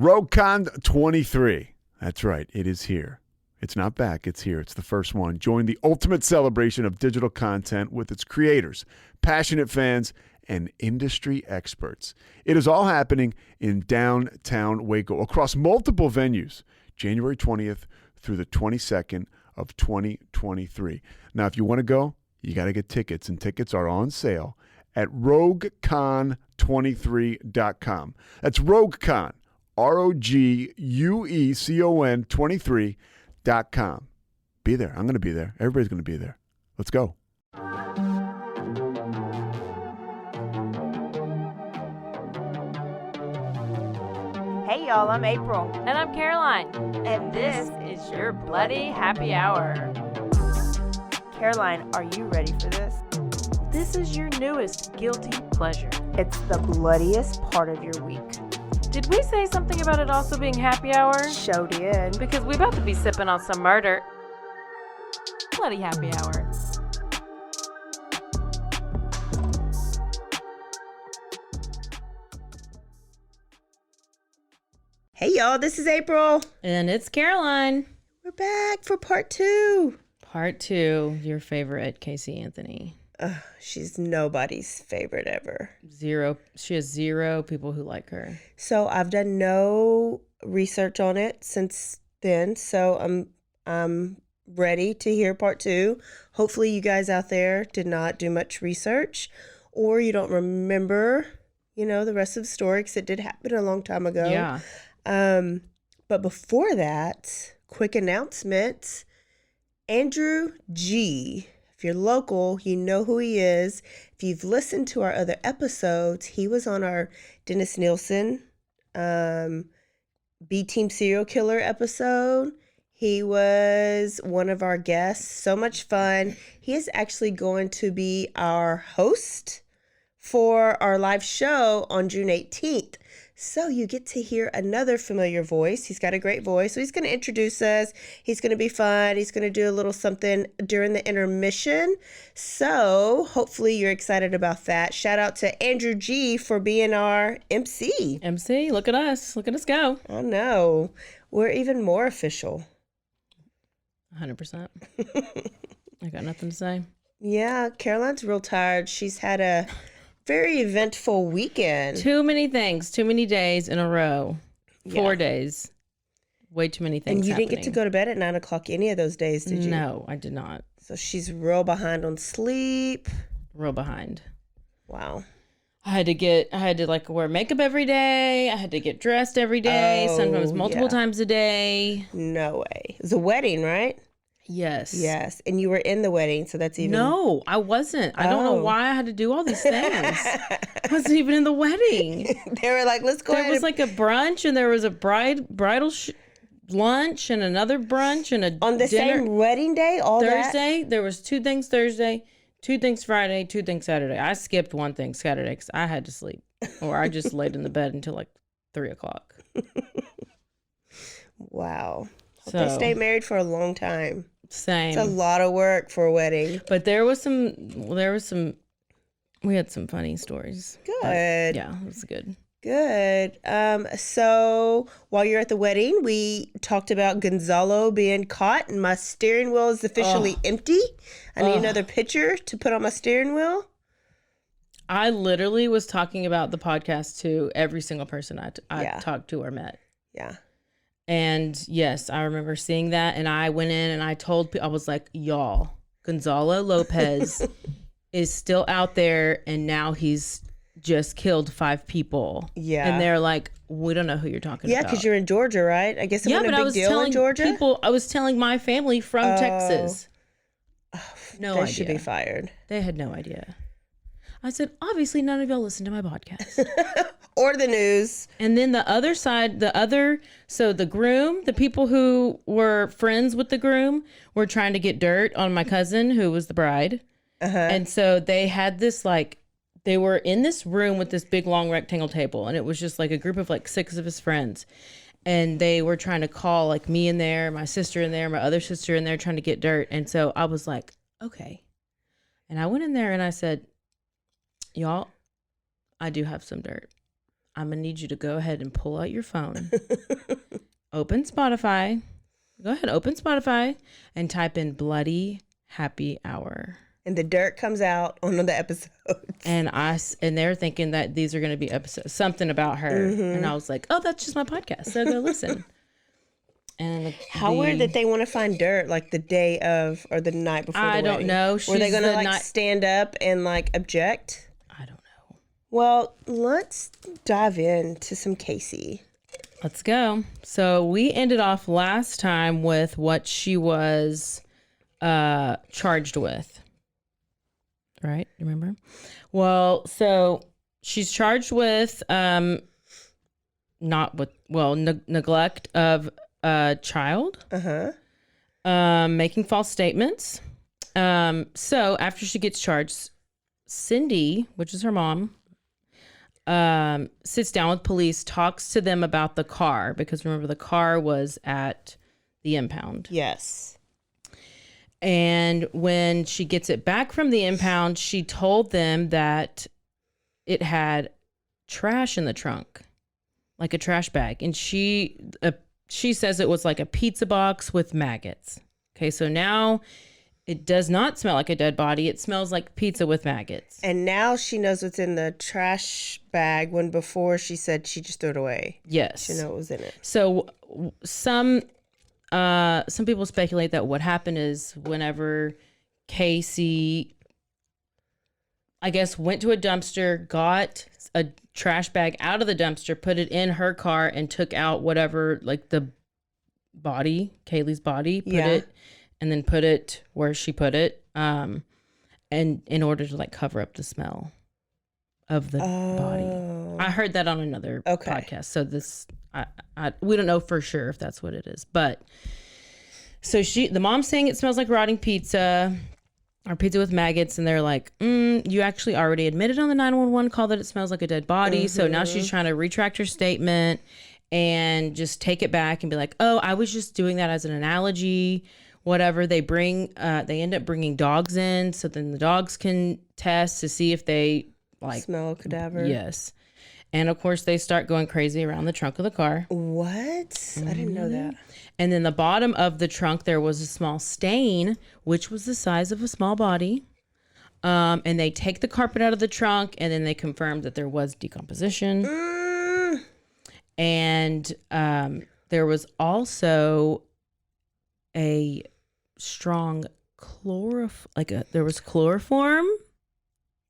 RogueCon 23. That's right. It is here. It's not back. It's here. It's the first one. Join the ultimate celebration of digital content with its creators, passionate fans, and industry experts. It is all happening in downtown Waco across multiple venues, January 20th through the 22nd of 2023. Now, if you want to go, you got to get tickets, and tickets are on sale at RogueCon23.com. That's RogueCon, RogueCon 23.com. Be there. I'm going to be there. Everybody's going to be there. Let's go. Hey y'all, I'm April. And I'm Caroline. And this is your Bloody Happy Hour. Caroline, are you ready for this? This is your newest guilty pleasure. It's the bloodiest part of your week. Did we say something about it also being happy hour? Show did. Because we about to be sipping on some murder. Bloody Happy Hour. Hey y'all, this is April. And it's Caroline. We're back for part 2. Part 2, your favorite, Casey Anthony. She's nobody's favorite ever. She has 0 people who like her. So I've done no research on it since then. So I'm ready to hear part 2. Hopefully you guys out there did not do much research, or you don't remember, the rest of the story, because it did happen a long time ago. Yeah. But before that, quick announcement. Andrew G. If you're local, you know who he is. If you've listened to our other episodes, he was on our Dennis Nielsen B-Team Serial Killer episode. He was one of our guests. So much fun. He is actually going to be our host for our live show on June 18th. So you get to hear another familiar voice. He's got a great voice. So he's going to introduce us. He's going to be fun. He's going to do a little something during the intermission. So hopefully you're excited about that. Shout out to Andrew G for being our MC. Look at us. Look at us go. I know. We're even more official. 100%. I got nothing to say. Yeah, Caroline's real tired. She's had a very eventful weekend. Too many things, too many days in a row. 4 Yeah. days. Way too many things And you happening. didn't get to go to bed at 9 o'clock any of those days, did you? No, I did not. So she's real behind on sleep. Real behind. Wow. I had to wear makeup every day. I had to get dressed every day, sometimes multiple times a day. No way. It was a wedding, right? Yes. Yes. And you were in the wedding, so that's even... No, I wasn't. I don't know why I had to do all these things. I wasn't even in the wedding. They were like, let's go There was like a brunch, and there was a bridal lunch, and another brunch, and on the dinner. same wedding day, all Thursday, there was 2 things Thursday, 2 things Friday, 2 things Saturday. I skipped 1 thing Saturday because I had to sleep, or I just laid in the bed until like 3 o'clock. Wow. So, They stayed married for a long time. Same. It's a lot of work for a wedding. But we had some funny stories. Good. But, yeah, it was good. Good. So while you're at the wedding, we talked about Gonzalo being caught, and my steering wheel is officially empty. I need another picture to put on my steering wheel. I literally was talking about the podcast to every single person I talked to or met. Yeah. And yes, I remember seeing that, and I went in and I was like, y'all, Gonzalo Lopez is still out there, and now he's just killed 5 people. Yeah. And they're like, we don't know who you're talking about. Yeah, because you're in Georgia, right? I guess it wasn't a big deal in Georgia. I was telling my family from Texas. No idea. They should be fired. They had no idea. I said, obviously none of y'all listen to my podcast. Or the news. And then the other side, so the groom, the people who were friends with the groom were trying to get dirt on my cousin who was the bride. And so they had this they were in this room with this big long rectangle table, and it was just like a group of 6 of his friends. And they were trying to call me in there, my sister in there, my other sister in there, trying to get dirt. And so I was like, okay. And I went in there and I said, y'all, I do have some dirt. I'm going to need you to go ahead and pull out your phone, open Spotify. Go ahead, open Spotify and type in Bloody Happy Hour. And the dirt comes out on the episodes. And they're thinking that these are going to be episodes, something about her. Mm-hmm. And I was like, oh, that's just my podcast. So go listen. And how weird that they want to find dirt like the day of or the night before the wedding. I don't know. Were they going to stand up and object? I don't know. Well, let's dive into some Casey. Let's go. So we ended off last time with what she was charged with. Right? Remember? Well, so she's charged with neglect of a child. Making false statements. So after she gets charged, Cindy, which is her mom, sits down with police, talks to them about the car, because remember the car was at the impound. Yes. And when she gets it back from the impound, she told them that it had trash in the trunk, like a trash bag. And she says it was like a pizza box with maggots. Okay, so now it does not smell like a dead body. It smells like pizza with maggots. And now she knows what's in the trash bag when before she said she just threw it away. Yes. She knew what was in it. So some people speculate that what happened is whenever Casey, I guess, went to a dumpster, got a trash bag out of the dumpster, put it in her car, and took out whatever, like the body, Kaylee's body, and then put it where she put it, and in order to cover up the smell of the body. I heard that on another podcast. So this, we don't know for sure if that's what it is, but so the mom's saying it smells like rotting pizza or pizza with maggots, and they're like, you actually already admitted on the 911 call that it smells like a dead body. So now she's trying to retract her statement and just take it back and be like, oh, I was just doing that as an analogy, whatever. They end up bringing dogs in, so then the dogs can test to see if they smell a cadaver. Yes. And of course they start going crazy around the trunk of the car. What? I didn't know that. And then the bottom of the trunk, there was a small stain, which was the size of a small body. And they take the carpet out of the trunk, and then they confirmed that there was decomposition. And there was also a strong there was chloroform.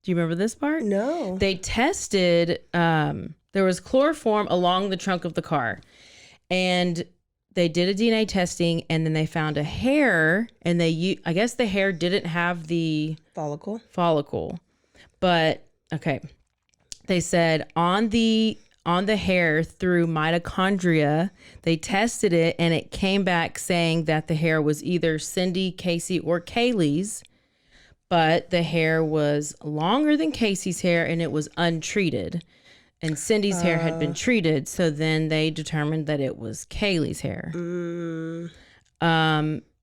Do you remember this part? No. They tested, there was chloroform along the trunk of the car, and they did a DNA testing, and then they found a hair, and I guess the hair didn't have the follicle, but okay. They said on the hair through mitochondria, they tested it, and it came back saying that the hair was either Cindy, Casey, or Kaylee's, but the hair was longer than Casey's hair, and it was untreated. And Cindy's hair had been treated, so then they determined that it was Kaylee's hair.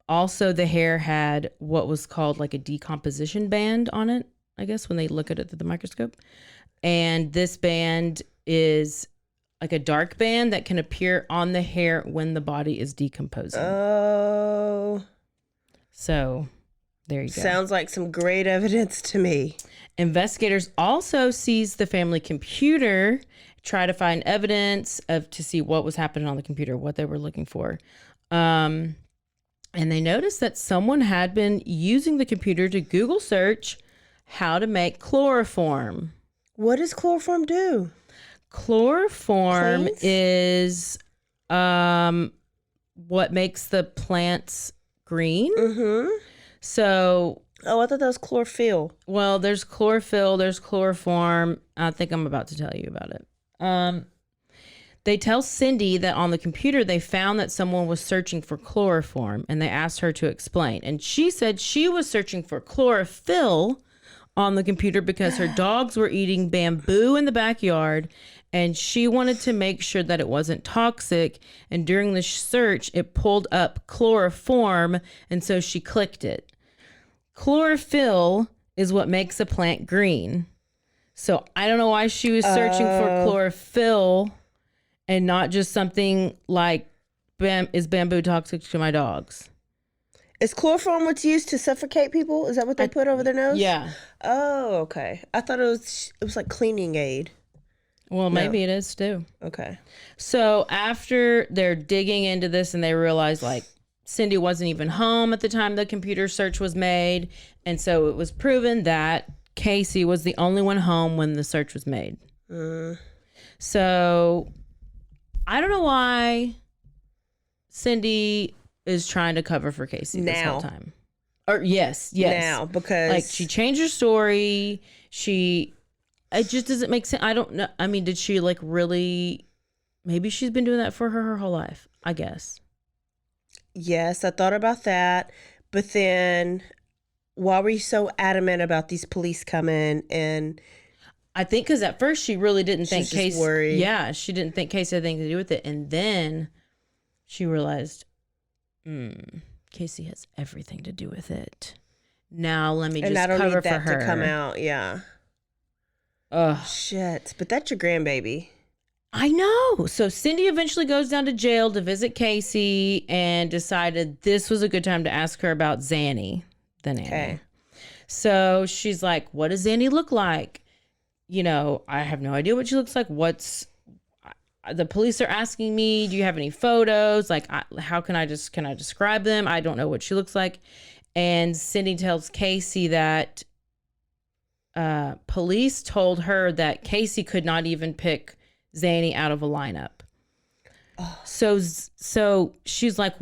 Also, the hair had what was called like a decomposition band on it, I guess, when they look at it through the microscope. And this band is like a dark band that can appear on the hair when the body is decomposing. Oh. So there you go. Sounds like some great evidence to me. Investigators also seized the family computer, try to find evidence to see what was happening on the computer, what they were looking for. And they noticed that someone had been using the computer to Google search how to make chloroform. What does chloroform do? Chloroform Cleans? is what makes the plants green. So... Oh, I thought that was chlorophyll. Well, there's chlorophyll, there's chloroform. I think I'm about to tell you about it. They tell Cindy that on the computer they found that someone was searching for chloroform, and they asked her to explain. And she said she was searching for chlorophyll on the computer because her dogs were eating bamboo in the backyard, and she wanted to make sure that it wasn't toxic. And during the search, it pulled up chloroform, and so she clicked it. Chlorophyll is what makes a plant green. So I don't know why she was searching for chlorophyll and not just something like, is bamboo toxic to my dogs? Is chloroform what's used to suffocate people? Is that what they put over their nose? Yeah. Oh, okay. I thought it was like cleaning aid. Well, maybe it is too. Okay. So after they're digging into this and they realize like Cindy wasn't even home at the time the computer search was made. And so it was proven that Casey was the only one home when the search was made. So I don't know why Cindy is trying to cover for Casey this whole time. Or yes. Now, because like she changed her story. It just doesn't make sense. I don't know. I mean, did she like really? Maybe she's been doing that for her whole life, I guess. Yes, I thought about that. But then why were you so adamant about these police coming? And I think because at first she really didn't think Casey. Worried. Yeah, she didn't think Casey had anything to do with it. And then she realized, Casey has everything to do with it. Now let me just I don't cover need that for her to come out. Yeah. Ugh. Shit. But that's your grandbaby. I know. So Cindy eventually goes down to jail to visit Casey and decided this was a good time to ask her about Zanny, the nanny. Okay. So she's like, what does Zanny look like? You know, I have no idea what she looks like. The police are asking me, do you have any photos? Like, can I describe them? I don't know what she looks like. And Cindy tells Casey that police told her that Casey could not even pick Zanny out of a lineup. Oh. So she's like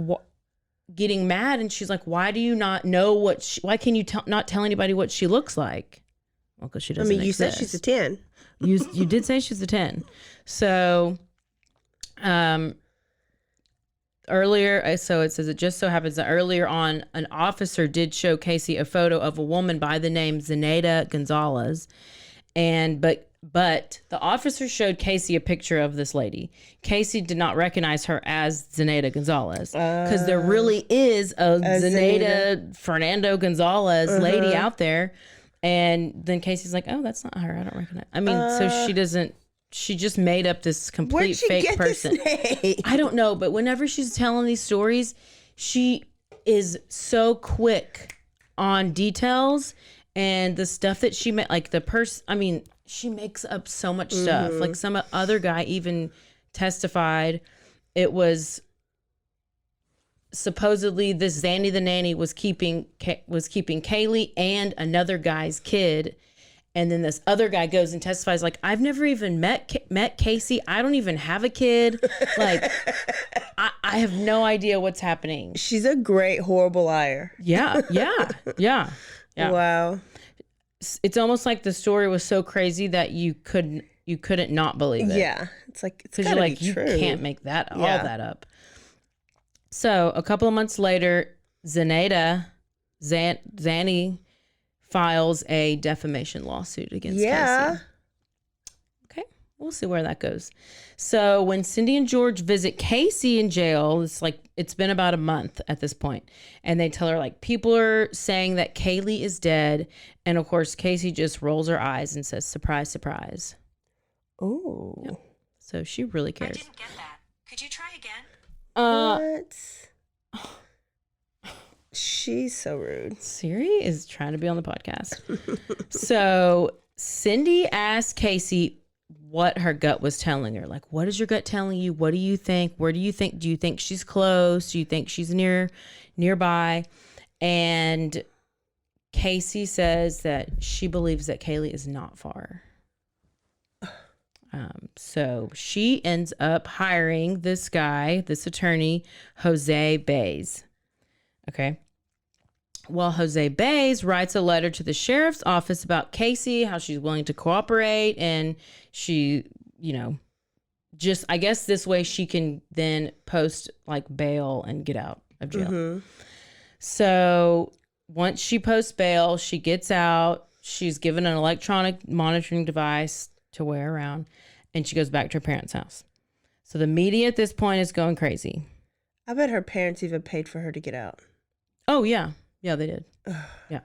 getting mad, and she's like, why do you not know why can you not tell anybody what she looks like? Well, because she doesn't exist. You said she's a 10. You did say she's a 10. So earlier, so it says it just so happens that earlier on, an officer did show Casey a photo of a woman by the name Zenaida Gonzalez, but the officer showed Casey a picture of this lady. Casey did not recognize her as Zenaida Gonzalez because there really is a Zenaida Fernando Gonzalez lady out there. And then Casey's like, oh, that's not her. I don't recognize. I mean, so she just made up this complete fake person. I don't know, but whenever she's telling these stories, she is so quick on details and the stuff that she met, like the person. I mean, she makes up so much stuff. Like some other guy even testified. It was supposedly this Zanny the nanny was keeping Kaylee and another guy's kid. And then this other guy goes and testifies like, I've never even met Casey. I don't even have a kid. Like, I have no idea what's happening. She's a great, horrible liar. Yeah. Wow. It's almost like the story was so crazy that you couldn't not believe it. Yeah. It's like, it's because gotta you're like, be true. You can't make all that up. So a couple of months later, Zanny files a defamation lawsuit against Casey. Okay, we'll see where that goes. So when Cindy and George visit Casey in jail, it's been about a month at this point, and they tell her like people are saying that Kaylee is dead, and of course Casey just rolls her eyes and says, "Surprise, surprise." Oh, yeah. So she really cares. I didn't get that. Could you try again? What? She's so rude. Siri is trying to be on the podcast. So Cindy asked Casey what her gut was telling her. Like, what is your gut telling you? What do you think? Where do you think she's close? Do you think she's nearby? And Casey says that she believes that Kaylee is not far. So she ends up hiring this attorney, Jose Baez. Okay. Well, Jose Baez writes a letter to the sheriff's office about Casey, how she's willing to cooperate. And she, just, I guess this way she can then post like bail and get out of jail. Mm-hmm. So once she posts bail, she gets out. She's given an electronic monitoring device to wear around, and she goes back to her parents' house. So the media at this point is going crazy. I bet her parents even paid for her to get out. Oh, yeah. Yeah, they did. Yeah.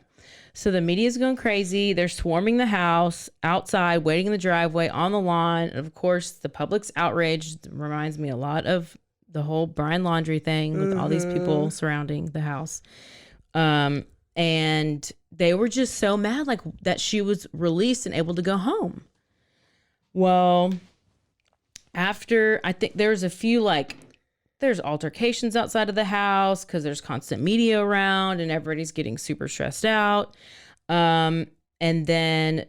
So the media's going crazy. They're swarming the house, outside, waiting in the driveway, on the lawn. And of course, the public's outraged. Reminds me a lot of the whole Brian Laundrie thing with all these people surrounding the house. And they were just so mad, like, that she was released and able to go home. Well, after, I think there's a few, like, there's altercations outside of the house because there's constant media around and everybody's getting super stressed out. And then,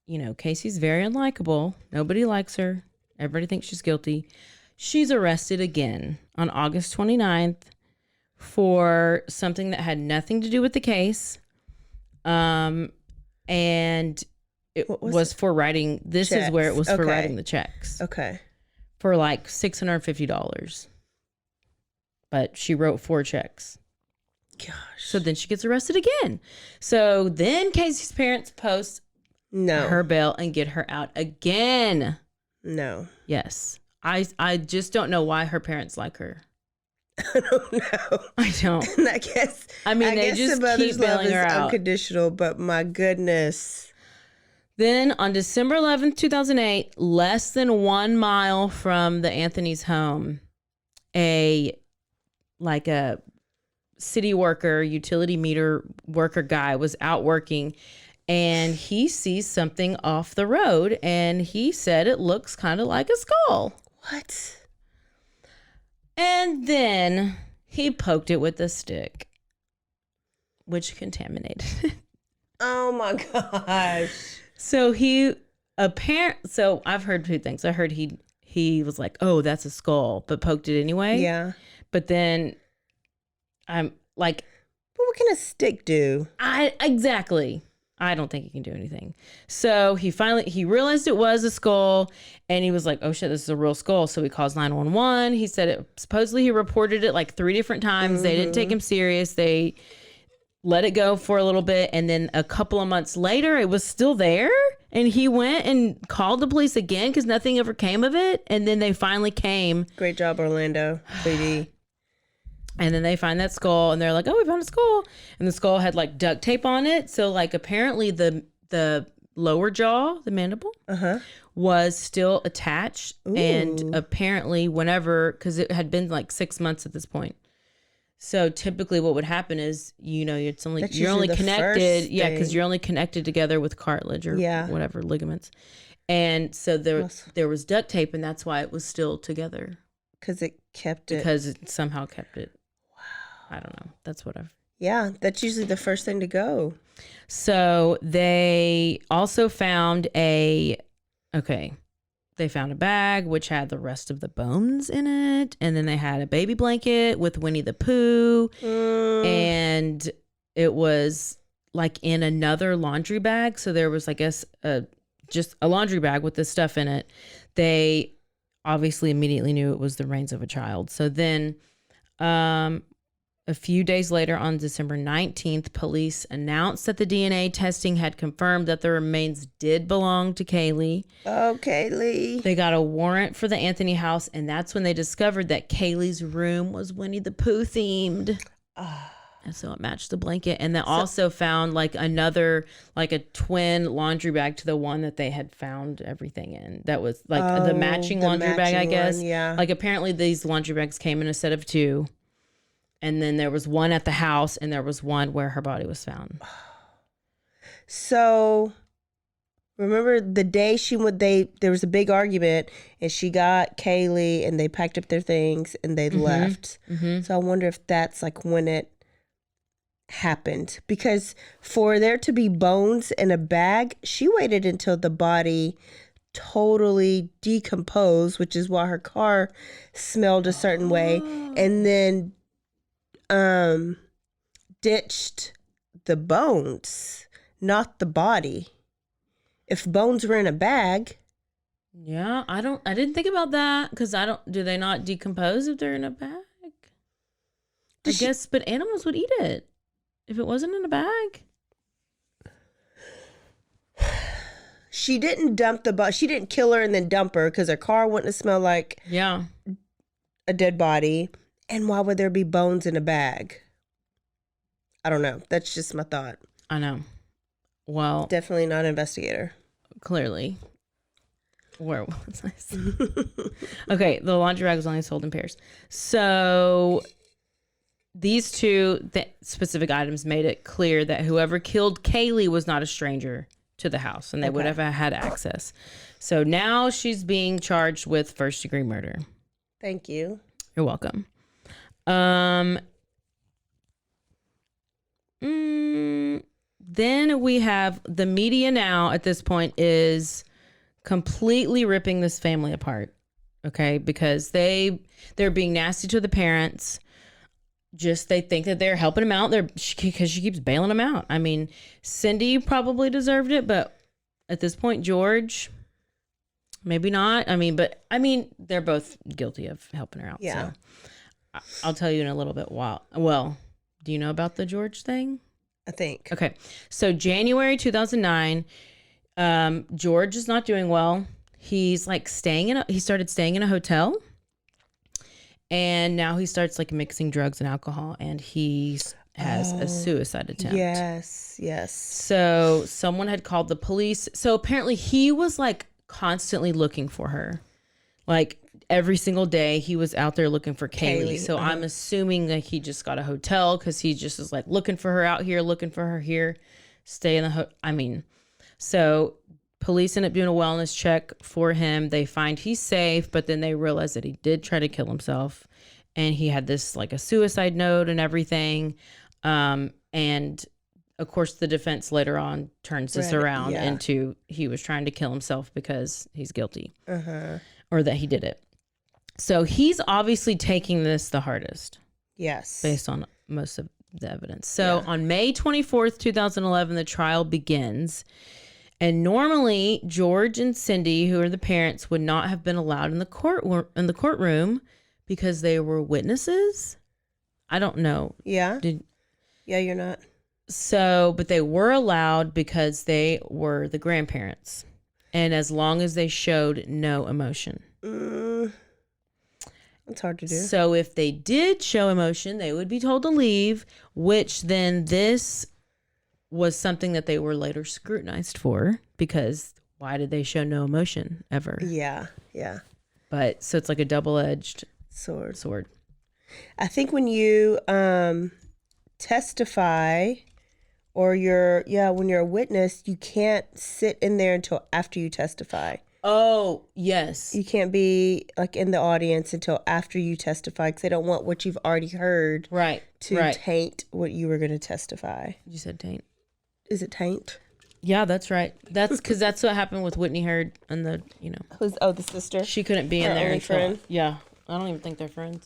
you know, Casey's very unlikable. Nobody likes her. Everybody thinks she's guilty. She's arrested again on August 29th for something that had nothing to do with the case. And it was for writing. This Checks. is where it was for Okay. writing the checks. Okay. For like $650. But she wrote 4 checks. Gosh. So then she gets arrested again. So then Casey's parents post No. her bail and get her out again. No. Yes. I just don't know why her parents like her. I don't know. I don't. And I guess They guess just the mother's keep love bailing is her out. unconditional, but my goodness. Then on December 11th, 2008, less than 1 mile from the Anthony's home, a city worker, utility meter worker guy was out working, and he sees something off the road, and he said it looks kind of like a skull. What? And then he poked it with a stick, which contaminated it. Oh my gosh. So so I've heard 2 things. I heard he was like, "Oh, that's a skull," but poked it anyway. Yeah. But then I'm like, But what can a stick do? exactly. I don't think he can do anything. So he realized it was a skull, and he was like, "Oh shit, this is a real skull." So he calls 911. He said supposedly he reported it like 3 different times. They didn't take him serious. They let it go for a little bit, and then a couple of months later it was still there, and he went and called the police again because nothing ever came of it. And then they finally came, Great job, Orlando. 3D. and then they find that skull, and they're like, "Oh, we found a skull." And the skull had like duct tape on it, so like apparently the lower jaw, the mandible, was still attached. And apparently whenever, because it had been like 6 months at this point, so typically what would happen is, you know, That's you're only usually the connected, first because thing. you're only connected together with cartilage or Yeah. whatever, ligaments. And so there was duct tape, and that's why it was still together, Because it kept it. because it somehow kept it. Wow. I don't know. That's what I've. Yeah, that's usually the first thing to go. So they also found they found a bag which had the rest of the bones in it, and then they had a baby blanket with Winnie the Pooh, and it was like in another laundry bag. So there was, I guess, just a laundry bag with this stuff in it. They obviously immediately knew it was the remains of a child. So then a few days later, on December 19th, police announced that the DNA testing had confirmed that the remains did belong to Kaylee. Oh, Kaylee. They got a warrant for the Anthony house, and that's when they discovered that Kaylee's room was Winnie the Pooh themed. And so it matched the blanket. And they also found like another, like a twin laundry bag to the one that they had found everything in. That was like the matching the laundry bag, I matching guess. one, yeah. Like apparently these laundry bags came in a set of 2. And then there was one at the house, and there was one where her body was found. So, remember the day there was a big argument, and she got Kaylee, and they packed up their things, and they left. So I wonder if that's like when it happened. Because for there to be bones in a bag, she waited until the body totally decomposed, which is why her car smelled a certain way, and then ditched the bones, not the body. If bones were in a bag, Yeah, I didn't think about that, because do they not decompose if they're in a bag? I guess, but animals would eat it if it wasn't in a bag. she didn't dump the body. She didn't kill her and then dump her, because her car wouldn't have smelled like Yeah. a dead body. And why would there be bones in a bag? I don't know. That's just my thought. I know. Well, Definitely not an investigator. clearly. Where was I? Okay, the laundry rag was only sold in pairs. So these two specific items made it clear that whoever killed Kaylee was not a stranger to the house, and they would have had access. So now she's being charged with first-degree murder. Thank you. You're welcome. Then we have the media now at this point is completely ripping this family apart. Okay, because they're being nasty to the parents. Just they think that they're helping them out. Because she keeps bailing them out. I mean, Cindy probably deserved it, but at this point, George, maybe not. They're both guilty of helping her out. Yeah. So I'll tell you in a little bit. Well, do you know about the George thing? I think. Okay. So January 2009, George is not doing well. He's like he started staying in a hotel, and now he starts like mixing drugs and alcohol, and he has a suicide attempt. Yes. So someone had called the police. So apparently he was like constantly looking for her. Like every single day he was out there looking for Kaylee. So I'm assuming that he just got a hotel because he just is like looking for her out here, looking for her here, stay in the so police end up doing a wellness check for him. They find he's safe, but then they realize that he did try to kill himself, and he had this like a suicide note and everything. And of course the defense later on turns this around into he was trying to kill himself because he's guilty or that he did it. So he's obviously taking this the hardest. Yes. Based on most of the evidence. So on May 24th, 2011, the trial begins. And normally George and Cindy, who are the parents, would not have been allowed in the courtroom because they were witnesses. I don't know. Yeah. Yeah, you're not. So, but they were allowed because they were the grandparents. And as long as they showed no emotion. It's hard to do. So if they did show emotion, they would be told to leave, which then this was something that they were later scrutinized for, because why did they show no emotion ever? Yeah. But so it's like a double-edged sword. I think when you testify or when you're a witness, you can't sit in there until after you testify. Oh, yes. You can't be like in the audience until after you testify because they don't want what you've already heard to taint what you were going to testify. You said taint. Is it taint? Yeah, that's right. That's because that's what happened with Whitney Heard and the the sister? She couldn't be in there only until friend? Yeah. I don't even think they're friends.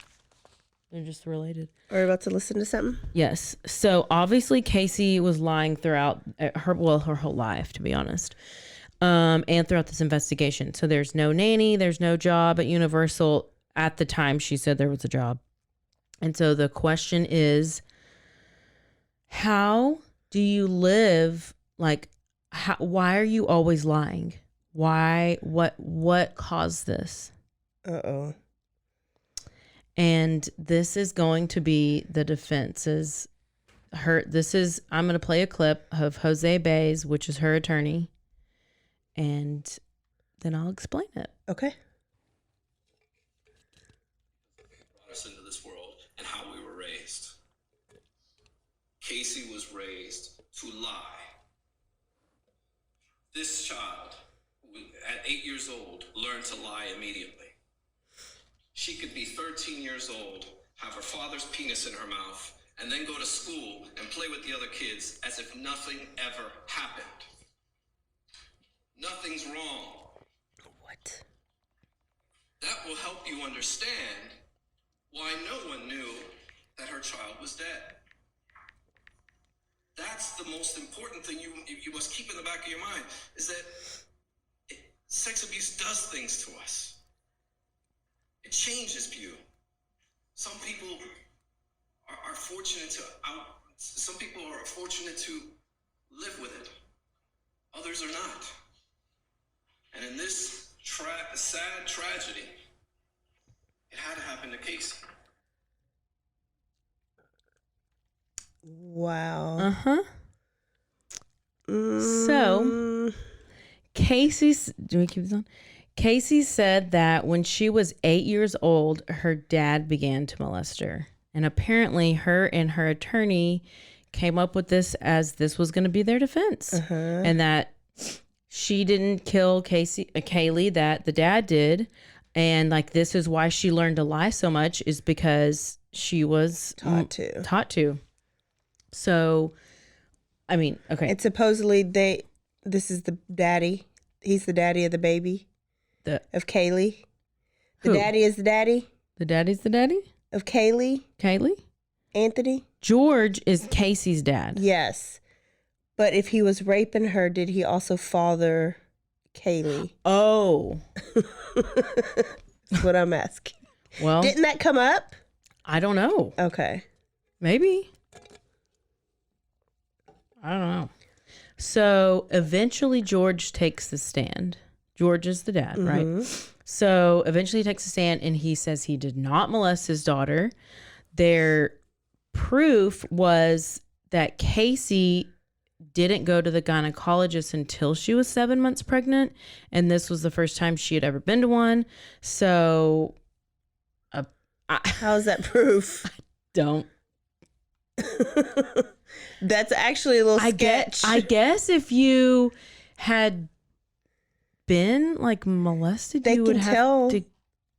They're just related. Are you about to listen to something? Yes. So obviously Casey was lying throughout her whole life, to be honest. And throughout this investigation. So there's no nanny, there's no job at Universal. At the time she said there was a job. And so the question is, how do you live? Like, why are you always lying? Why? What caused this? Uh-oh. And this is going to be the defense's I'm going to play a clip of Jose Baez, which is her attorney. And then I'll explain it. Okay. Brought us into this world and how we were raised. Casey was raised to lie. This child, at 8 years old, learned to lie immediately. She could be 13 years old, have her father's penis in her mouth, and then go to school and play with the other kids as if nothing ever happened. Nothing's wrong. What? That will help you understand why no one knew that her child was dead. That's the most important thing you must keep in the back of your mind, is that sex abuse does things to us. It changes you. Some people are fortunate some people are fortunate to live with it. Others are not. And in this sad tragedy, it had to happen to Casey. Wow. Uh-huh. Mm. So, do we keep this on? Casey said that when she was 8 years old, her dad began to molest her. And apparently her and her attorney came up with this as this was going to be their defense. And that she didn't kill Kaylee, that the dad did. And like, this is why she learned to lie so much, is because she was Taught to. So, I mean, okay. And supposedly this is the daddy. He's the daddy of the baby of Kaylee. The Who? daddy is the daddy The daddy's the daddy? of Kaylee. Kaylee? Anthony? George is Casey's dad. Yes. But if he was raping her, did he also father Kaylee? Oh. That's what I'm asking. Well, Didn't that come up? I don't know. Okay. Maybe. I don't know. So eventually George takes the stand. George is the dad, right? So eventually he takes the stand and he says he did not molest his daughter. Their proof was that Casey didn't go to the gynecologist until she was 7 months pregnant. And this was the first time she had ever been to one. So How's that proof? don't. That's actually a little sketch. I guess if you had been like molested, They you would can have tell. to.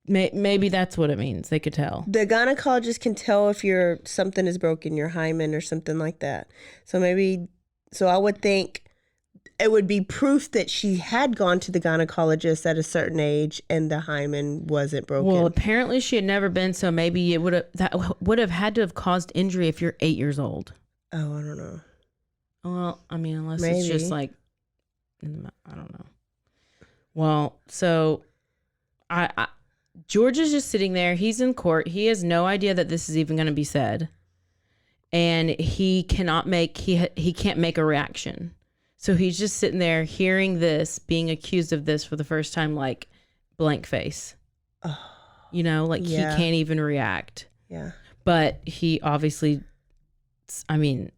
Maybe that's what it means. They could tell. The gynecologist can tell if something is broken, your hymen or something like that. So I would think it would be proof that she had gone to the gynecologist at a certain age and the hymen wasn't broken. Well, apparently she had never been, so maybe it would have had to have caused injury if you're 8 years old. Oh, I don't know. Well, I mean, unless Maybe. it's just like, I don't know. Well, so George is just sitting there. He's in court. He has no idea that this is even going to be said. And he cannot he can't make a reaction. So he's just sitting there hearing this, being accused of this for the first time, like blank face. Oh, You know, like Yeah. he can't even react. yeah. But he obviously, I mean,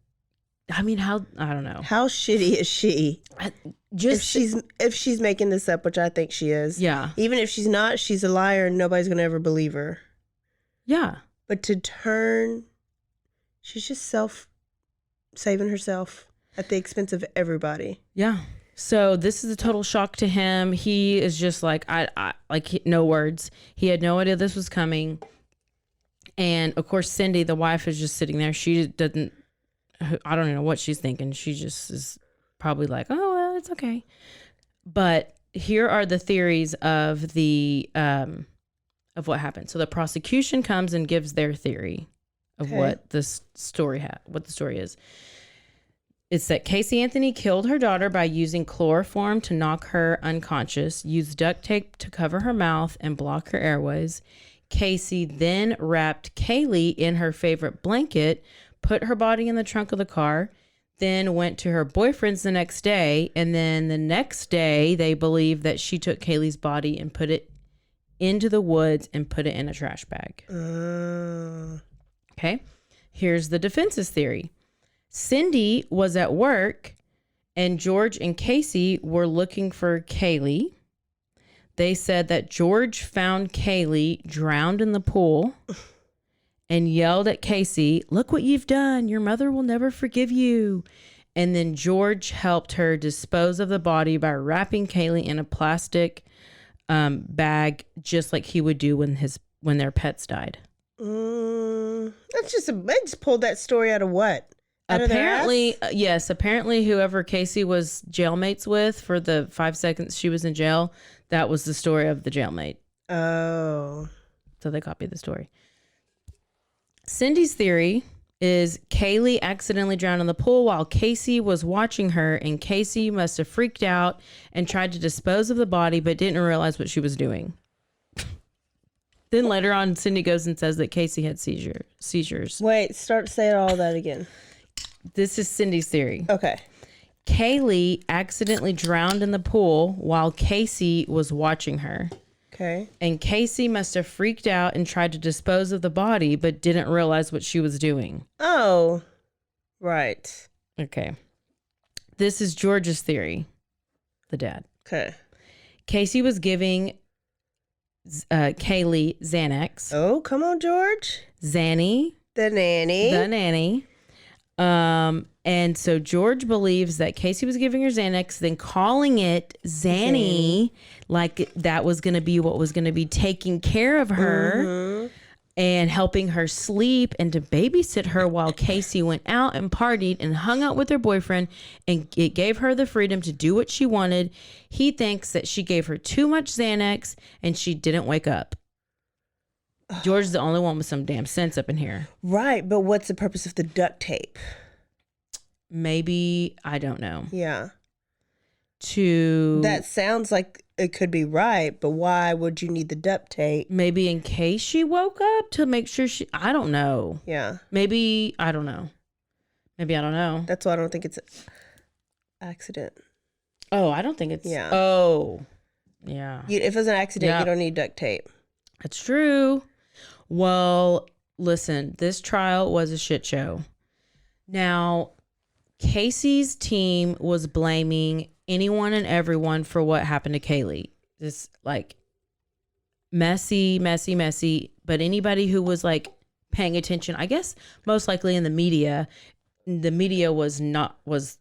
how, I don't know. How shitty is she? Just, If she's making this up, which I think she is. yeah. Even if she's not, she's a liar and nobody's going to ever believe her. Yeah. But she's just saving herself at the expense of everybody. Yeah. So this is a total shock to him. He is just like, no words. He had no idea this was coming. And of course, Cindy, the wife, is just sitting there. She doesn't, I don't even know what she's thinking. She just is probably like, oh, well, it's okay. But here are the theories of of what happened. So the prosecution comes and gives their theory of Okay. what the story is. It's that Casey Anthony killed her daughter by using chloroform to knock her unconscious, used duct tape to cover her mouth and block her airways. Casey then wrapped Kaylee in her favorite blanket, put her body in the trunk of the car, then went to her boyfriend's the next day. And then the next day, they believe that she took Kaylee's body and put it into the woods and put it in a trash bag. Okay. Here's the defense's theory. Cindy was at work and George and Casey were looking for Kaylee. They said that George found Kaylee drowned in the pool and yelled at Casey, "Look what you've done. Your mother will never forgive you." And then George helped her dispose of the body by wrapping Kaylee in a plastic bag, just like he would do when their pets died. They just pulled that story out of what? Out of their Apparently, ass? yes. Apparently, whoever Casey was jailmates with for the 5 seconds she was in jail, that was the story of the jailmate. Oh. So they copied the story. Cindy's theory is Kaylee accidentally drowned in the pool while Casey was watching her, and Casey must have freaked out and tried to dispose of the body but didn't realize what she was doing. Then later on, Cindy goes and says that Casey had seizures. Wait, say all that again. This is Cindy's theory. Okay. Kaylee accidentally drowned in the pool while Casey was watching her. Okay. And Casey must have freaked out and tried to dispose of the body, but didn't realize what she was doing. Oh. Right. Okay. This is George's theory, the dad. Okay. Casey was giving Kaylee Xanax. Oh, come on, George. Zanny, The nanny. the nanny. And so George believes that Casey was giving her Xanax, then calling it Zanny, like that was going to be what was going to be taking care of her and helping her sleep and to babysit her while Casey went out and partied and hung out with her boyfriend, and it gave her the freedom to do what she wanted. He thinks that she gave her too much Xanax and she didn't wake up. George's the only one with some damn sense up in here. Right, but what's the purpose of the duct tape? Maybe, I don't know. Yeah. To That sounds like it could be right, but why would you need the duct tape? maybe in case she woke up to make sure I don't know. Yeah. Maybe, I don't know. Maybe I don't know. That's why I don't think it's an accident. Oh, I don't think it's. Yeah. Oh, yeah. If it's an accident, Yeah. you don't need duct tape. That's true. Well, listen, this trial was a shit show. Now, Casey's team was blaming anyone and everyone for what happened to Kaylee. This like messy. But anybody who was like paying attention, I guess most likely in the media was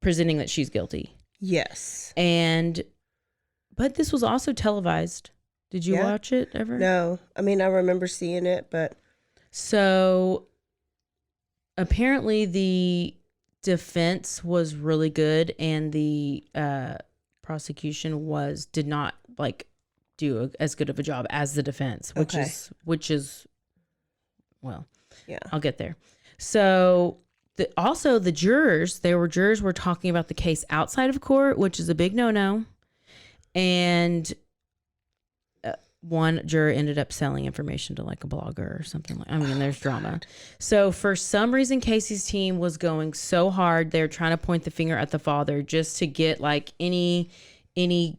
presenting that she's guilty. Yes. But this was also televised. Did you Yeah. watch it ever? No. I mean, I remember seeing it, but So apparently the defense was really good and the prosecution did not like do as good of a job as the defense, which is well, yeah. I'll get there. So also the jurors were talking about the case outside of court, which is a big no-no. And one juror ended up selling information to like a blogger or something like. I mean, there's drama. So for some reason, Casey's team was going so hard. They're trying to point the finger at the father just to get like any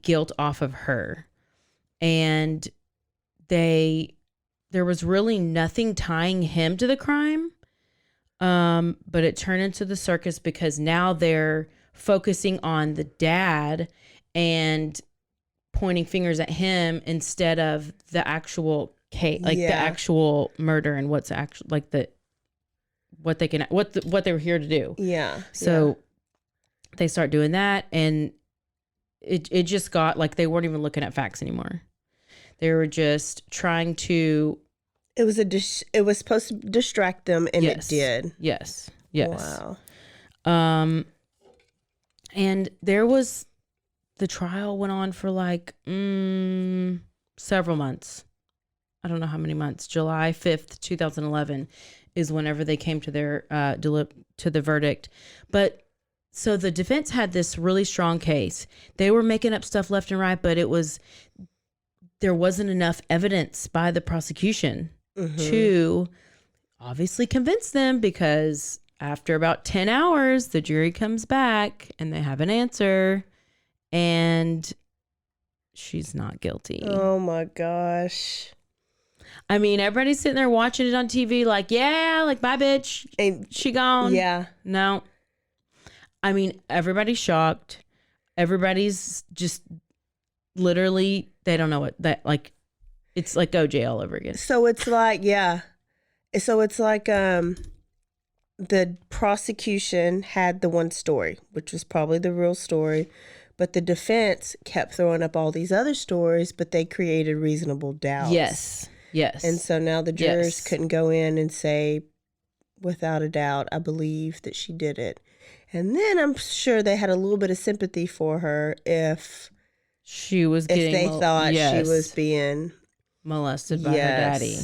guilt off of her, and there was really nothing tying him to the crime. But it turned into the circus because now they're focusing on the dad and pointing fingers at him instead of the actual case, like the actual murder and what's actually like what they were here to do. Yeah. So they start doing that, and it just got like they weren't even looking at facts anymore. They were just trying to. It was it was supposed to distract them, and it did. Yes. Wow. And the trial went on for like several months. I don't know how many months. July 5th, 2011 is whenever they came to their to the verdict. But so the defense had this really strong case. They were making up stuff left and right, but there wasn't enough evidence by the prosecution to obviously convince them, because after about 10 hours, the jury comes back and they have an answer. And she's not guilty. Oh my gosh. I mean, everybody's sitting there watching it on TV like, yeah, like, bye, bitch. She gone. Yeah. No. I mean, everybody's shocked. Everybody's just literally, they don't know what that, like, it's like OJ all over again. So it's like, So it's like the prosecution had the one story, which was probably the real story. But the defense kept throwing up all these other stories, but they created reasonable doubts. Yes. And so now the jurors couldn't go in and say, without a doubt, I believe that she did it. And then I'm sure they had a little bit of sympathy for her if they thought she was being molested by her daddy.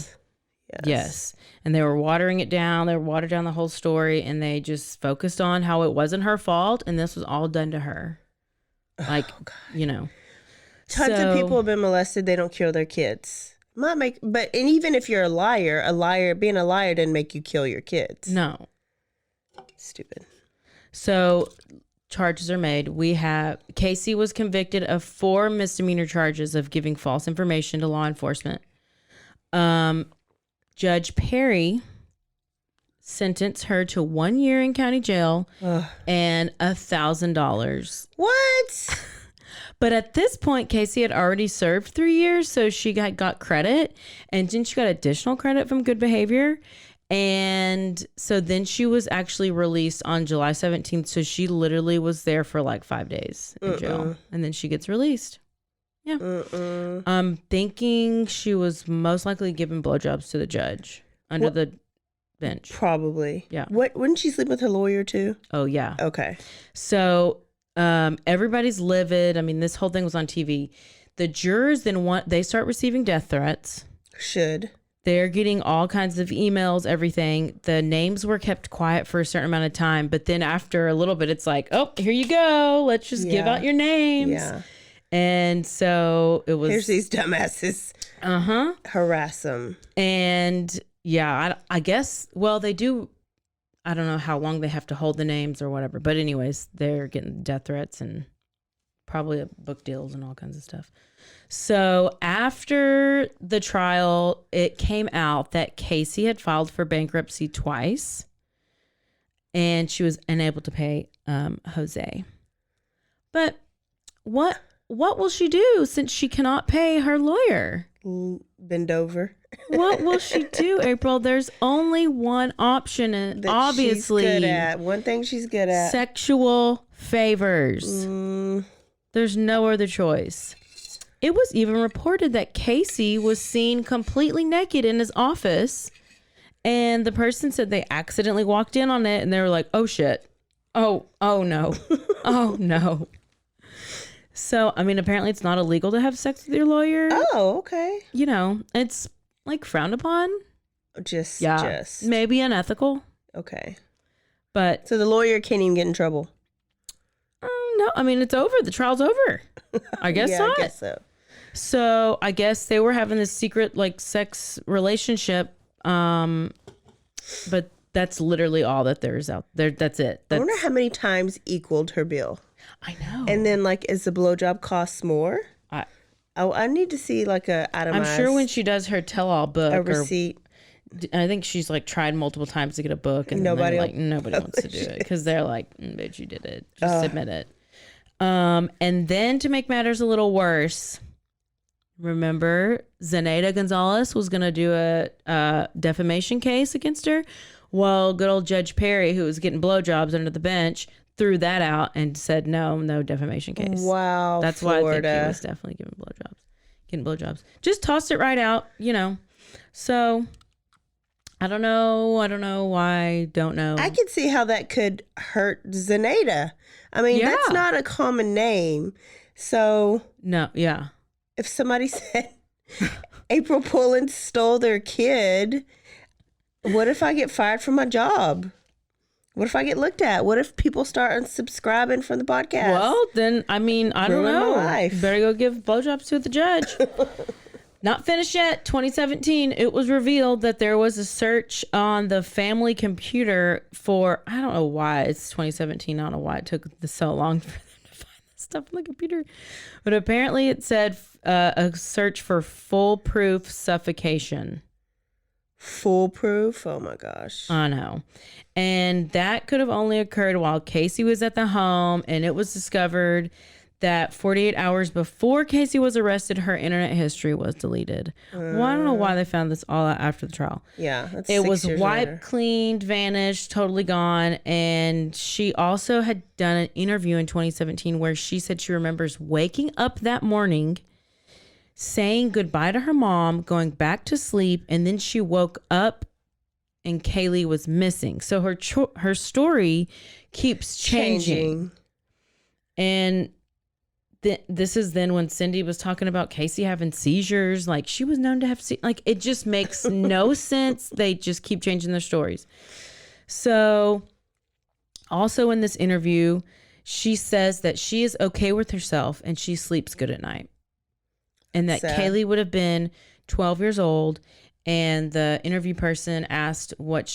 Yes. And they were watering it down. They watered down the whole story, and they just focused on how it wasn't her fault, and this was all done to her. Like, Tons of people have been molested. They don't kill their kids. And even if you're being a liar didn't make you kill your kids. No. Stupid. So charges are made. Casey was convicted of 4 misdemeanor charges of giving false information to law enforcement. Judge Perry sentenced her to 1 year in county jail and $1,000. What? But at this point, Casey had already served 3 years, so she got credit, and then she got additional credit from good behavior. And so then she was actually released on July 17th. So she literally was there for like 5 days in jail, and then she gets released. Yeah. I'm thinking she was most likely giving blowjobs to the judge under the bench. Probably. Yeah. Wouldn't she sleep with her lawyer too? Oh, yeah. Okay. So everybody's livid. I mean, this whole thing was on TV. The jurors then they start receiving death threats. Should. They're getting all kinds of emails, everything. The names were kept quiet for a certain amount of time. But then after a little bit, it's like, oh, here you go. Let's just give out your names. Yeah. And so it was. Here's these dumbasses. Harass them. And yeah, I guess, well, they do. I don't know how long they have to hold the names or whatever. But anyways, they're getting death threats and probably book deals and all kinds of stuff. So after the trial, it came out that Casey had filed for bankruptcy twice, and she was unable to pay Jose. But what will she do since she cannot pay her lawyer? Bend over. What will she do, April? There's only one option, and That obviously, she's good at. One thing she's good at. sexual favors. There's no other choice. It was even reported that Casey was seen completely naked in his office, and the person said they accidentally walked in on it, and they were like, "Oh shit, oh no, oh no." So, I mean, apparently it's not illegal to have sex with your lawyer. Oh, okay. You know, it's like frowned upon. Just. Maybe unethical, Okay. but So the lawyer can't even get in trouble. no, I mean, it's over. The trial's over. I guess Yeah, not. I guess so. So I guess they were having this secret like sex relationship, but that's literally all that there's out there. That's it. I wonder how many times equaled her bill. I know. And then, like, is the blowjob costs more? I need to see like a itemized. I'm sure when she does her tell-all book, a receipt. I think she's like tried multiple times to get a book, and Nobody nobody wants to do it because they're like, "Bitch, you did it. Just submit it." And then to make matters a little worse, remember Zenaida Gonzalez was going to do a defamation case against her. Well, good old Judge Perry, who was getting blowjobs under the bench, threw that out and said no defamation case. Wow, that's Florida. why I think he was definitely getting blowjobs. Just tossed it right out, you know. So I don't know why. Don't know. I can see how that could hurt Zenaida. I mean, that's not a common name. So No, yeah. if somebody said April Pullen stole their kid, what if I get fired from my job? What if I get looked at? What if people start unsubscribing from the podcast? Well, then, I mean, I don't Ruin my know. life. Better go give blowjobs to the judge. Not finished yet. 2017, it was revealed that there was a search on the family computer for, I don't know why it's 2017. I don't know why it took so long for them to find this stuff on the computer. But apparently it said a search for foolproof suffocation. Foolproof? Oh my gosh. I know. And that could have only occurred while Casey was at the home, and it was discovered that 48 hours before Casey was arrested, her internet history was deleted. Well, I don't know why they found this all out after the trial. Yeah. That's It 6 was years wiped, later. cleaned, vanished, totally gone. And she also had done an interview in 2017 where she said she remembers waking up that morning, saying goodbye to her mom, going back to sleep, and then she woke up and Kaylee was missing. So her story keeps changing. And this is then when Cindy was talking about Casey having seizures. Like, she was known to have like, it just makes no sense. They just keep changing their stories. So also in this interview, she says that she is okay with herself and she sleeps good at night. And that Sad. Kaylee would have been 12 years old. And the interview person asked what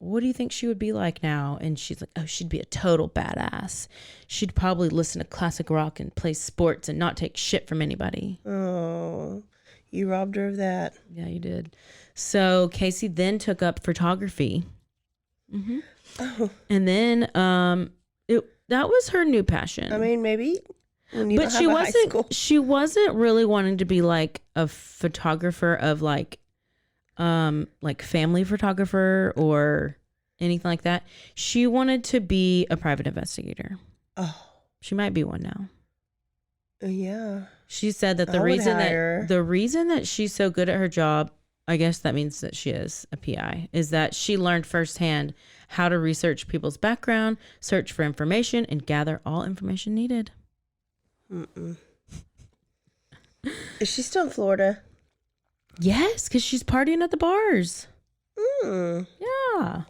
do you think she would be like now? And she's like, oh, she'd be a total badass. She'd probably listen to classic rock and play sports and not take shit from anybody. Oh, you robbed her of that. Yeah, you did. So Casey then took up photography. Mm-hmm. Oh, And then that was her new passion. I mean, maybe when you But don't have a high school. she wasn't really wanting to be like a photographer of like family photographer or anything like that. She wanted to be a private investigator. Oh, She might be one now. yeah. She said that I would hire her. the reason that she's so good at her job, I guess that means that she is a PI, is that she learned firsthand how to research people's background, search for information, and gather all information needed. Mm-mm. Is she still in Florida? Yes, because she's partying at the bars. Mm. Yeah.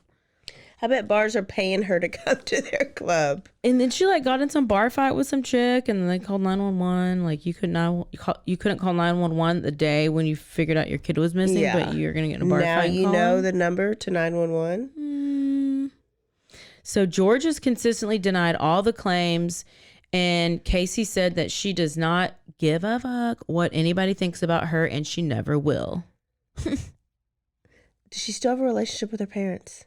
I bet bars are paying her to come to their club. And then she like got in some bar fight with some chick, and then they called 911. Like you couldn't call 911 the day when you figured out your kid was missing, Yeah. but you're gonna get in a bar Now fight. And you call know them. the number to 911. So George has consistently denied all the claims, and Casey said that she does not give a fuck what anybody thinks about her, and she never will. Does she still have a relationship with her parents?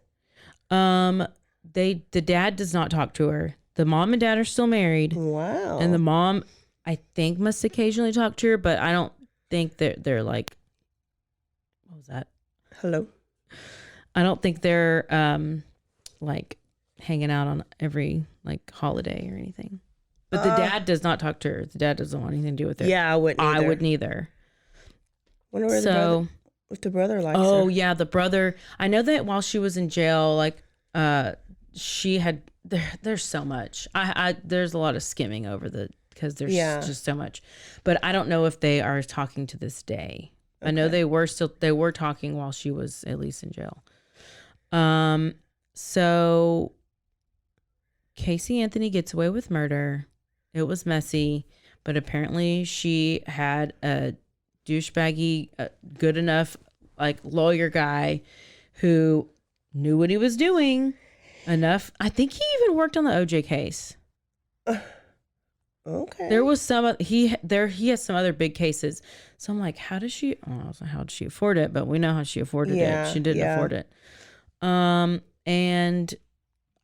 The dad does not talk to her. The mom and dad are still married, Wow. and the mom, I think, must occasionally talk to her, but I don't think they're like, what was that? Hello. I don't think they're like hanging out on every like holiday or anything. But the dad does not talk to her. The dad doesn't want anything to do with her. Yeah, I wouldn't either. I wouldn't either. Wonder where the brother, if the brother likes Oh her. yeah, the brother. I know that while she was in jail, like she had there's so much. I there's a lot of skimming over because there's just so much. But I don't know if they are talking to this day. Okay. I know they were talking while she was at least in jail. So Casey Anthony gets away with murder. It was messy, but apparently she had a douchebaggy, good enough like lawyer guy who knew what he was doing enough. I think he even worked on the OJ case. Okay. There was he has some other big cases. So I'm like, how did she afford it? But we know how she afforded it. She didn't afford it. And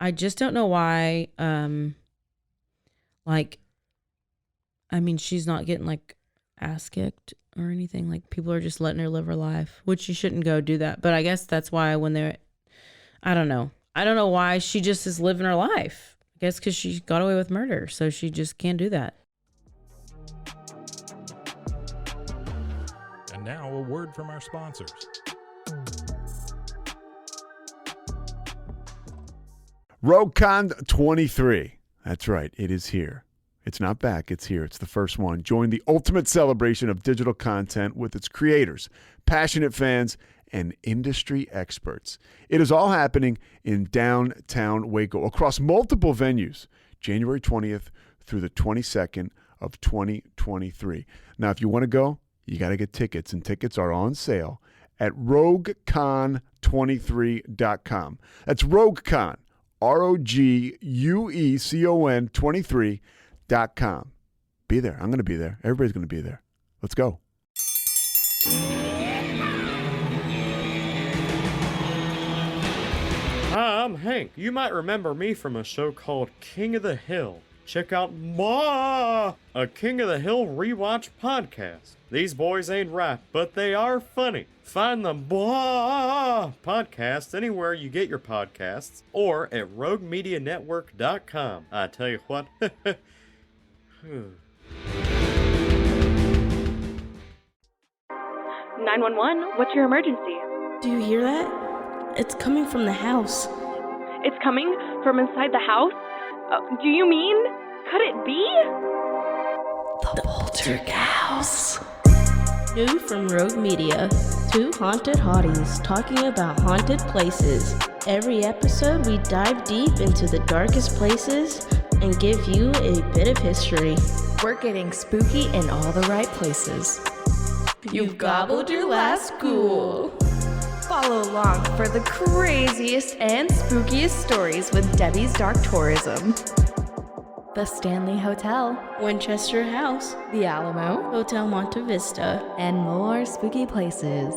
I just don't know why. She's not getting like ass kicked or anything. Like people are just letting her live her life, which you shouldn't go do that. But I guess that's why I don't know why she just is living her life. I guess because she got away with murder, so she just can't do that. And now a word from our sponsors. RogueCon 23. That's right. It is here. It's not back. It's here. It's the first one. Join the ultimate celebration of digital content with its creators, passionate fans, and industry experts. It is all happening in downtown Waco across multiple venues, January 20th through the 22nd of 2023. Now, if you want to go, you got to get tickets, and tickets are on sale at RogueCon23.com. That's RogueCon, RogueCon 23.com. Be there. I'm going to be there. Everybody's going to be there. Let's go. Hi, I'm Hank. You might remember me from a show called King of the Hill. Check out a King of the Hill rewatch podcast. These boys ain't right, but they are funny. Find the podcast anywhere you get your podcasts or at RogueMediaNetwork.com. I tell you what. 911, what's your emergency? Do you hear that? It's coming from the house. It's coming from inside the house? Do you mean? Could it be? The Poltergeist. New from Rogue Media. Two haunted hotties talking about haunted places. Every episode, we dive deep into the darkest places and give you a bit of history. We're getting spooky in all the right places. You've gobbled your last ghoul. Follow along for the craziest and spookiest stories with Debbie's Dark Tourism. The Stanley Hotel, Winchester House, The Alamo, Hotel Monte Vista, and more spooky places.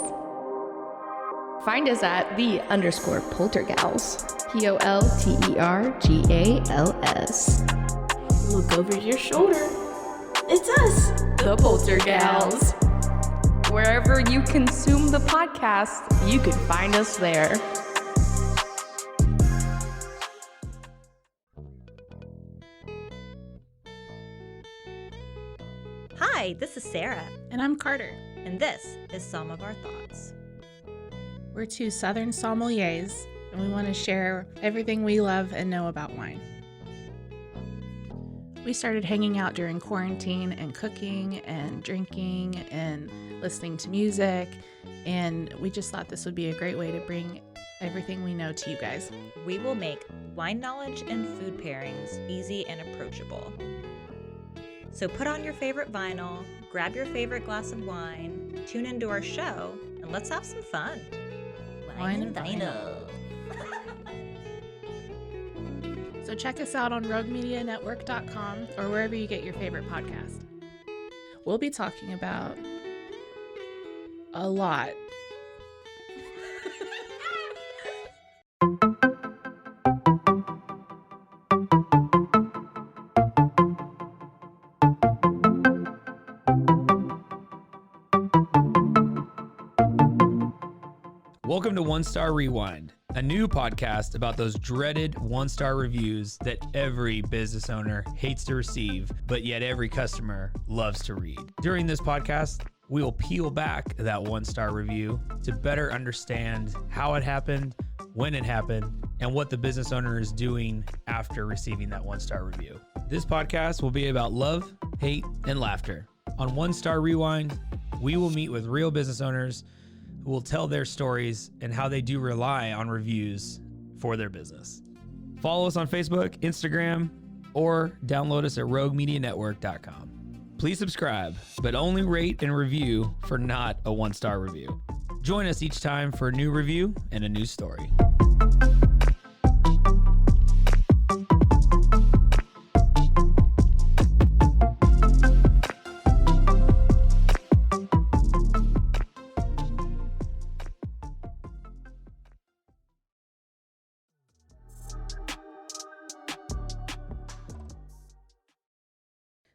Find us at _Poltergals. POLTERGALS. Look over your shoulder. It's us, The Poltergals. Wherever you consume the podcast, you can find us there. Hi, this is Sarah, And I'm Carter. and this is Some of Our Thoughts. We're two Southern sommeliers, and we want to share everything we love and know about wine. We started hanging out during quarantine and cooking and drinking and listening to music, and we just thought this would be a great way to bring everything we know to you guys. We will make wine knowledge and food pairings easy and approachable. So put on your favorite vinyl, grab your favorite glass of wine, tune into our show, and let's have some fun. Wine and vinyl. So check us out on roguemedianetwork.com or wherever you get your favorite podcast. We'll be talking about a lot. Welcome to One Star Rewind, a new podcast about those dreaded one-star reviews that every business owner hates to receive, but yet every customer loves to read. During this podcast, we will peel back that one-star review to better understand how it happened, when it happened, and what the business owner is doing after receiving that one-star review. This podcast will be about love, hate, and laughter. On One Star Rewind, we will meet with real business owners who will tell their stories and how they do rely on reviews for their business. Follow us on Facebook, Instagram, or download us at roguemedianetwork.com. Please subscribe, but only rate and review for not a one-star review. Join us each time for a new review and a new story.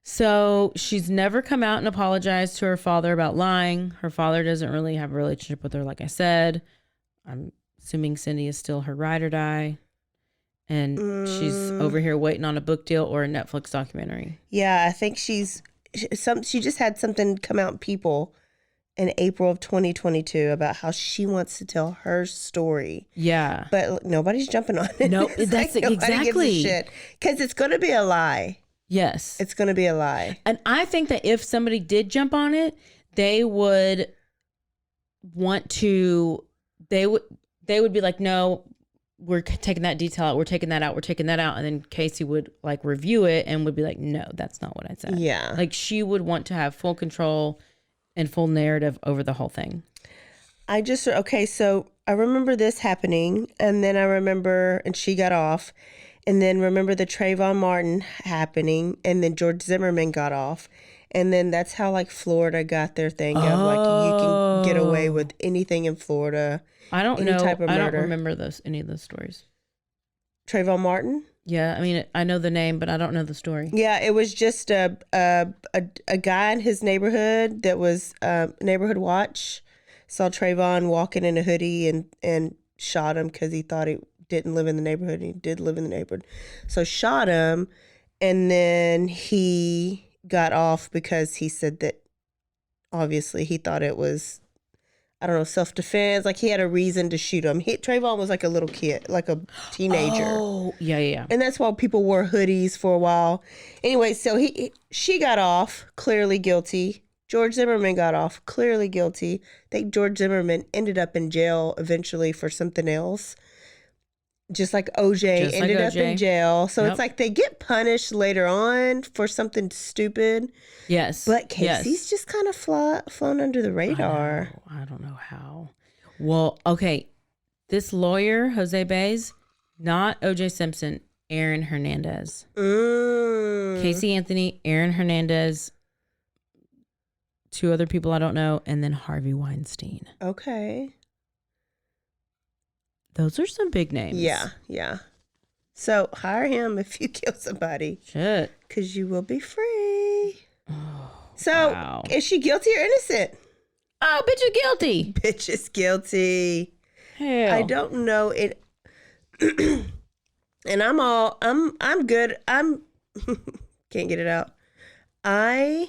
So she's never come out and apologized to her father about lying. Her father doesn't really have a relationship with her, like I said. I'm assuming Cindy is still her ride or die. And she's over here waiting on a book deal or a Netflix documentary. Yeah, I think she just had something come out in People in April of 2022 about how she wants to tell her story. Yeah. But nobody's jumping on it. No, that's exactly. Because it's going to be a lie. Yes. It's going to be a lie. And I think that if somebody did jump on it, they would want to, they would be like, no, we're taking that detail out. We're taking that out. We're taking that out. And then Casey would like review it and would be like, no, that's not what I said. Yeah. Like she would want to have full control and full narrative over the whole thing. So I remember this happening, and then I remember, and she got off. And then remember the Trayvon Martin happening, and then George Zimmerman got off. And then that's how like Florida got their thing of like you can get away with anything in Florida. I don't any know. type of I murder. don't remember any of those stories. Trayvon Martin? Yeah, I mean, I know the name, but I don't know the story. Yeah, it was just a guy in his neighborhood that was Neighborhood Watch saw Trayvon walking in a hoodie and shot him because he thought he didn't live in the neighborhood. He did live in the neighborhood. So shot him, and then he got off because he said that obviously he thought it was, I don't know, self-defense. Like he had a reason to shoot him. Trayvon was like a little kid, like a teenager. Oh, yeah. And that's why people wore hoodies for a while. Anyway, so she got off, clearly guilty. George Zimmerman got off, clearly guilty. I think George Zimmerman ended up in jail eventually for something else. Just like OJ ended up in jail. So it's like they get punished later on for something stupid. Yes. But Casey's just kind of flown under the radar. I don't know how. Well, okay. This lawyer, Jose Baez, not OJ Simpson, Aaron Hernandez. Casey Anthony, Aaron Hernandez, two other people I don't know, and then Harvey Weinstein. Okay. Those are some big names. Yeah, yeah. So hire him if you kill somebody. Shit. Because you will be free. So wow. Is she guilty or innocent? Oh, bitch is guilty. Bitch is guilty. Hell. I don't know it. And I'm good. Can't get it out. I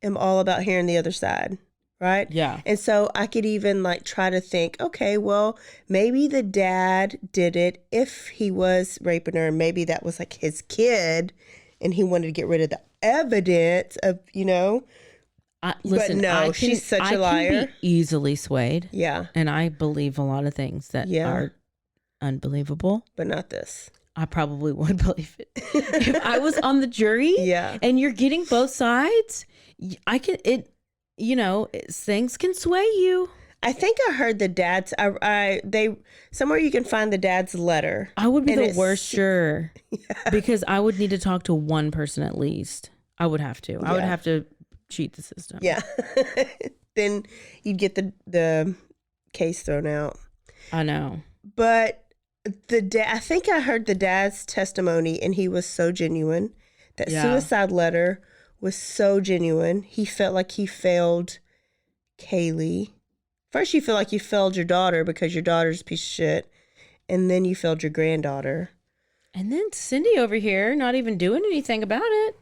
am all about hearing the other side. Right? Yeah. And so I could even like try to think, okay, well, maybe the dad did it if he was raping her. Maybe that was like his kid and he wanted to get rid of the evidence of, Listen, but no, she's such a liar. I can be easily swayed. Yeah. And I believe a lot of things that are unbelievable. But not this. I probably would believe it. If I was on the jury and you're getting both sides, things can sway you. I think I heard the dad's. Somewhere you can find the dad's letter. I would be the worst juror because I would need to talk to one person at least. I would have to. I would have to cheat the system. Yeah. Then you'd get the case thrown out. I know. But I think I heard the dad's testimony, and he was so genuine. That suicide letter was so genuine. He felt like he failed Kaylee. First, you feel like you failed your daughter because your daughter's a piece of shit. And then you failed your granddaughter. And then Cindy over here not even doing anything about it.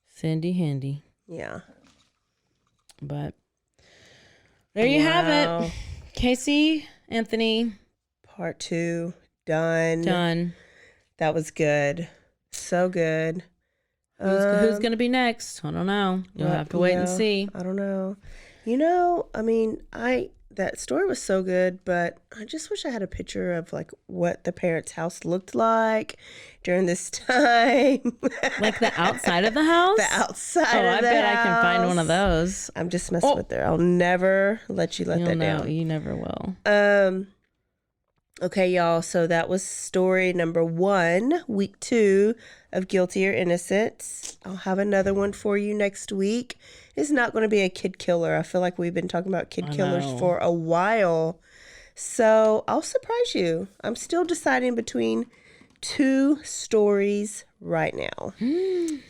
Cindy Handy. Yeah. But there you have it. Casey Anthony. Part 2. Done. That was good. So good. Who's going to be next? I don't know. You'll have to wait and see. I don't know. That story was so good, but I just wish I had a picture of like what the parents' house looked like during this time. Like the outside of the house? The outside of the I bet house. I can find one of those. I'm just messing with her. I'll never let you let that down. You never will. Okay, y'all. So that was story number 1, week 2 of Guilty or Innocent. I'll have another one for you next week. It's not going to be a kid killer. I feel like we've been talking about kid killers for a while. So I'll surprise you. I'm still deciding between 2 stories right now. Is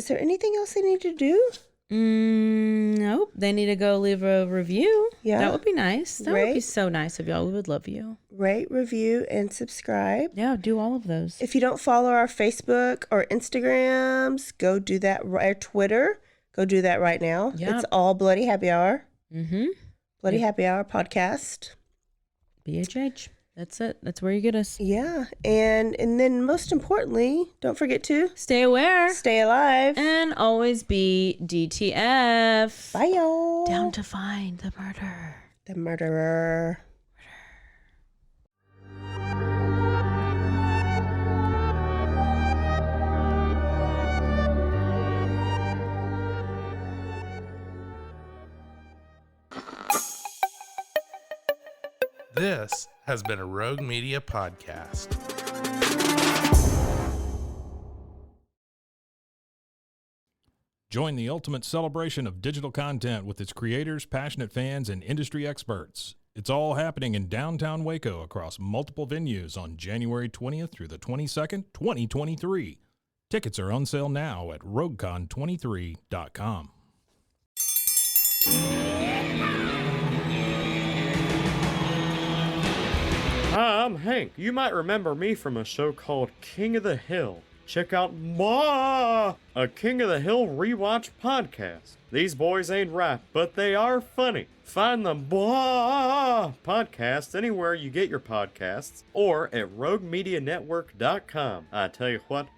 there anything else they need to do? Nope. They need to go leave a review. Yeah. That would be nice. That would be so nice of y'all. We would love you. Rate, review, and subscribe. Yeah, do all of those. If you don't follow our Facebook or Instagrams, go do that. Or Twitter, go do that right now. Yeah. It's all Bloody Happy Hour. Mm-hmm. Bloody Happy Hour podcast. BHH. That's it. That's where you get us. Yeah. And then most importantly, don't forget to stay aware, stay alive, and always be DTF. Bye, y'all. Down to find the murderer. The murderer. This has been a Rogue Media podcast. Join the ultimate celebration of digital content with its creators, passionate fans, and industry experts. It's all happening in downtown Waco across multiple venues on January 20th through the 22nd, 2023. Tickets are on sale now at RogueCon23.com. Hi, I'm Hank. You might remember me from a show called King of the Hill. Check out a King of the Hill rewatch podcast. These boys ain't rap, but they are funny. Find the podcast anywhere you get your podcasts or at RogueMediaNetwork.com. I tell you what.